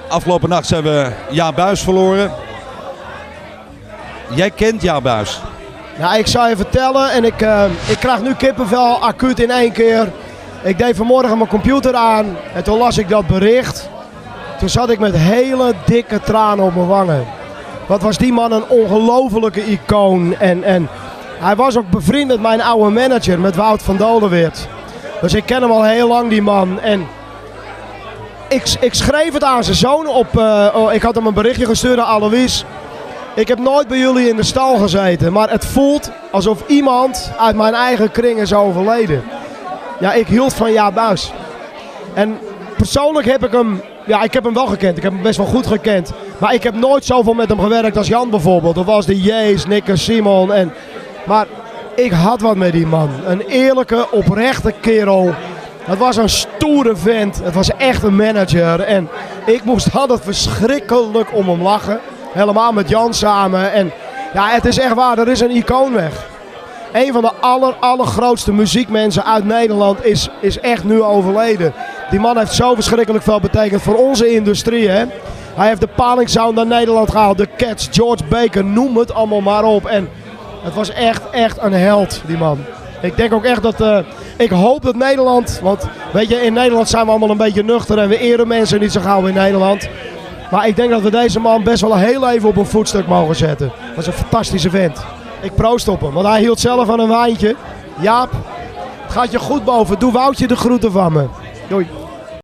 Afgelopen nacht zijn we Jaap Buys verloren. Jij kent Jaap Buys. Ja, ik zou je vertellen en ik krijg nu kippenvel acuut in één keer. Ik deed vanmorgen mijn computer aan en toen las ik dat bericht. Toen zat ik met hele dikke tranen op mijn wangen. Wat was die man een ongelofelijke icoon. En hij was ook bevriend met mijn oude manager, met Wout van Dolenweert. Dus ik ken hem al heel lang, die man. En ik schreef het aan zijn zoon op. Ik had hem een berichtje gestuurd aan Alois. Ik heb nooit bij jullie in de stal gezeten, maar het voelt alsof iemand uit mijn eigen kring is overleden. Ja, ik hield van Jaap Buys. En persoonlijk heb ik hem, ja, ik heb hem wel gekend. Ik heb hem best wel goed gekend. Maar ik heb nooit zoveel met hem gewerkt als Jan bijvoorbeeld. Of als de Jees, Nick en Simon. Maar ik had wat met die man. Een eerlijke, oprechte kerel. Het was een stoere vent. Het was echt een manager. En ik moest altijd verschrikkelijk om hem lachen. Helemaal met Jan samen. En ja, het is echt waar. Er is een icoon weg. Een van de allergrootste muziekmensen uit Nederland is echt nu overleden. Die man heeft zo verschrikkelijk veel betekend voor onze industrie. Hè? Hij heeft de Palingsound naar Nederland gehaald. De Cats, George Baker, noem het allemaal maar op. En het was echt een held, die man. Ik denk ook echt dat... ik hoop dat Nederland... Want weet je, in Nederland zijn we allemaal een beetje nuchter. En we eren mensen niet zo gauw in Nederland. Maar ik denk dat we deze man best wel heel even op een voetstuk mogen zetten. Dat is een fantastische vent. Ik proost op hem, want hij hield zelf aan een wijntje. Jaap, het gaat je goed boven. Doe Woutje de groeten van me. Doei.